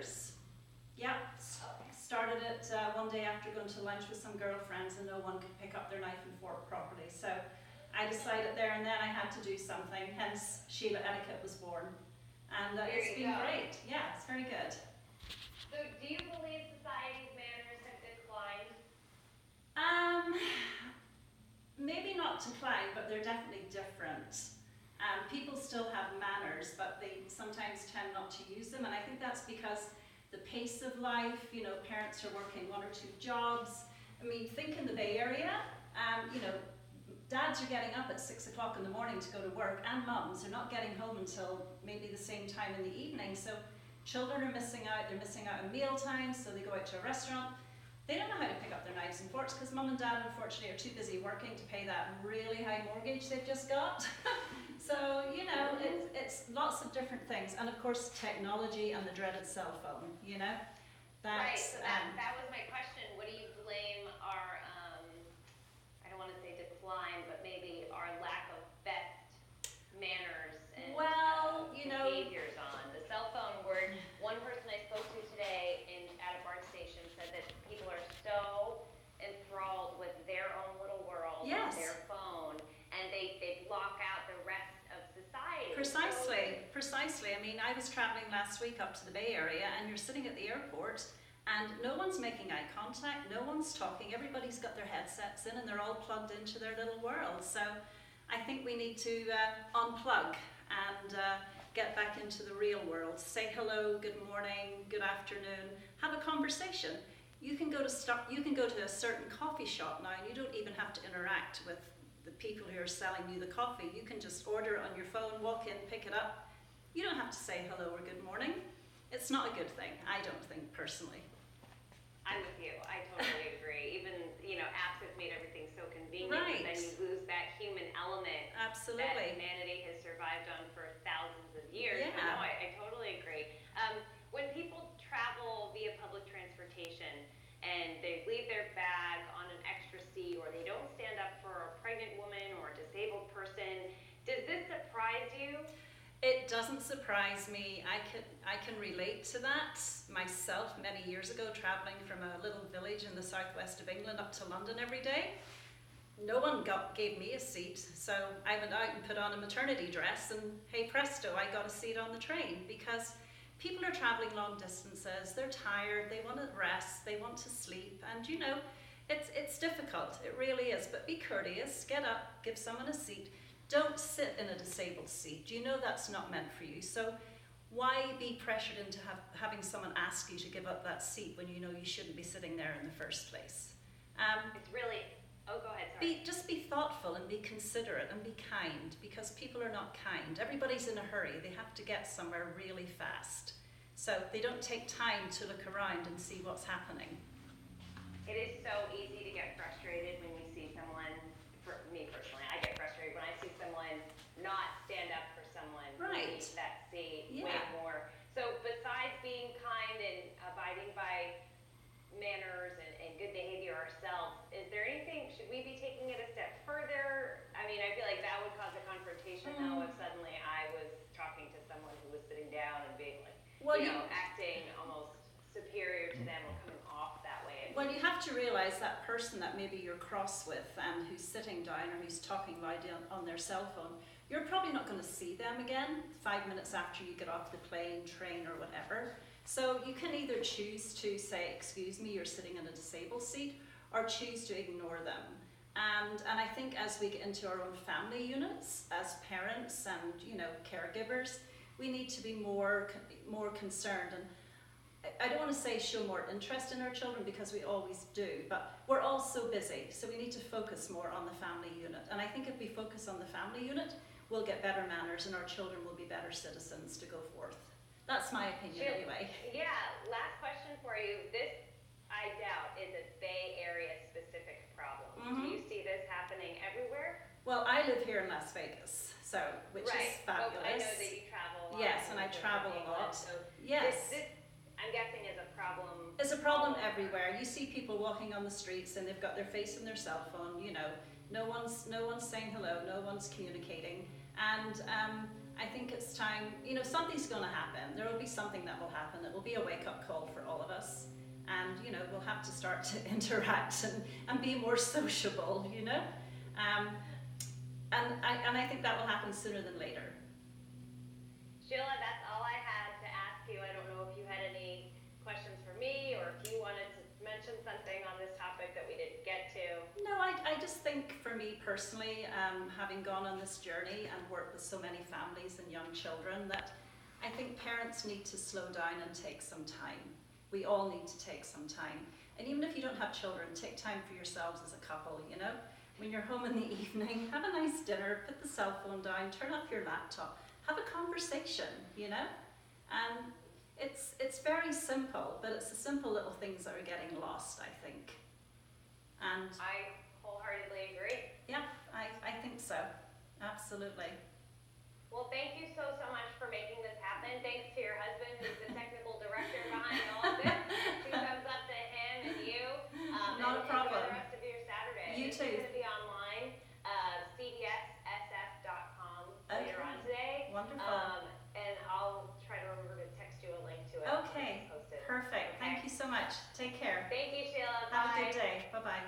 years. Yeah, started it one day after going to lunch with some girlfriends and no one could pick up their knife and fork properly. So I decided there and then I had to do something, hence Sheila Etiquette was born. And it's been great. Yeah, it's very good. So do you believe society's manners have declined? Maybe not declined, but they're definitely different. People still have manners, but they sometimes tend not to use them. And I think that's because the pace of life, you know, parents are working 1 or 2 jobs. I mean, think in the Bay Area, you know, dads are getting up at 6 o'clock in the morning to go to work, and mums are not getting home until maybe the same time in the evening. So children are missing out, they're missing out on meal times, so they go out to a restaurant. They don't know how to pick up their knives and forks because mum and dad unfortunately are too busy working to pay that really high mortgage they've just got. So, you know, it's lots of different things. And of course, technology and the dreaded cell phone, you know. Right, so that was my question. What do you blame our, I don't want to say decline, but maybe our lack of best manners and behaviors on? The cell phone word, one person I spoke to today at a BART station said that people are so enthralled with their own little world, yes, their phone, and they block out the rest of society. Precisely. I mean, I was traveling last week up to the Bay Area, and you're sitting at the airport, and no one's making eye contact, no one's talking, everybody's got their headsets in, and they're all plugged into their little world. So I think we need to unplug and get back into the real world. Say hello, good morning, good afternoon, have a conversation. You can go to a certain coffee shop now, and you don't even have to interact with the people who are selling you the coffee. You can just order it on your phone, walk in, pick it up. You don't have to say hello or good morning. It's not a good thing, I don't think, personally. I'm with you. I totally agree. Even, you know, apps have made everything so convenient, right, but then you lose that human element. Absolutely. That humanity has survived on for thousands of years. Yeah. No, I totally agree. When people travel via public transportation and they leave their bag on an extra seat, or they don't stand up for a pregnant woman or a disabled person, does this surprise you? It doesn't surprise me. I can relate to that myself many years ago, traveling from a little village in the southwest of England up to London every day. No one gave me a seat, so I went out and put on a maternity dress, and hey presto, I got a seat on the train, because people are traveling long distances, they're tired, they want to rest, they want to sleep, and you know, it's difficult, it really is, but be courteous, get up, give someone a seat. Don't sit in a disabled seat. You know that's not meant for you. So why be pressured into having someone ask you to give up that seat when you know you shouldn't be sitting there in the first place? It's really, go ahead, sorry. Just be thoughtful and be considerate and be kind, because people are not kind. Everybody's in a hurry. They have to get somewhere really fast. So they don't take time to look around and see what's happening. It is so easy to get frustrated when you see someone, for me personally, I get frustrated when I see someone not stand up for someone who needs that seat way more. So besides being kind and abiding by manners and good behavior ourselves, is there anything, should we be taking it a step further? I mean, I feel like that would cause a confrontation though if suddenly I was talking to someone who was sitting down and being like, acting almost superior to them or coming off that way. Well, you have to realize that person that maybe you're cross with and who's sitting down or who's talking loudly on their cell phone, you're probably not going to see them again 5 minutes after you get off the plane, train, or whatever. So you can either choose to say, excuse me, you're sitting in a disabled seat, or choose to ignore them. And I think as we get into our own family units, as parents and, you know, caregivers, we need to be more concerned. And I don't want to say show more interest in our children, because we always do, but we're all so busy, so we need to focus more on the family unit. And I think if we focus on the family unit, we'll get better manners and our children will be better citizens to go forth. That's my opinion anyway. Yeah, last question for you. This, I doubt, is a Bay Area specific problem. Do you see this happening everywhere? Well, I live here in Las Vegas, which is fabulous. Well, I know that you travel a lot. Yes, and I travel a lot. So yes. This, I'm guessing, is a problem. It's a problem everywhere. You see people walking on the streets and they've got their face in their cell phone, you know. No one's saying hello, no one's communicating. And I think it's time, you know, something's going to happen. There will be something that will happen. It will be a wake-up have to start to interact and be more sociable, you know? And I think that will happen sooner than later. Sheila, that's all I had to ask you. I don't know if you had any questions for me or if you wanted to mention something on this topic that we didn't get to. No, I just think for me personally, having gone on this journey and worked with so many families and young children, that I think parents need to slow down and take some time. We all need to take some time. And even if you don't have children, take time for yourselves as a couple, you know? When you're home in the evening, have a nice dinner, put the cell phone down, turn off your laptop, have a conversation, you know? And it's very simple, but it's the simple little things that are getting lost, I think. And I wholeheartedly agree. yeah, I think so. Absolutely. Well, thank you so much for making this happen. Thanks to your husband, who's the technical director behind all of this. Two thumbs up to him and you. Not a problem. Enjoy the rest of your Saturday. You It's too. going to be online, cbssf.com later on today. Wonderful. And I'll try to remember to text you a link to it. Okay. Post it. Perfect. Okay. Thank you so much. Take care. Thank you, Sheila. Have Bye. a good day. Bye-bye.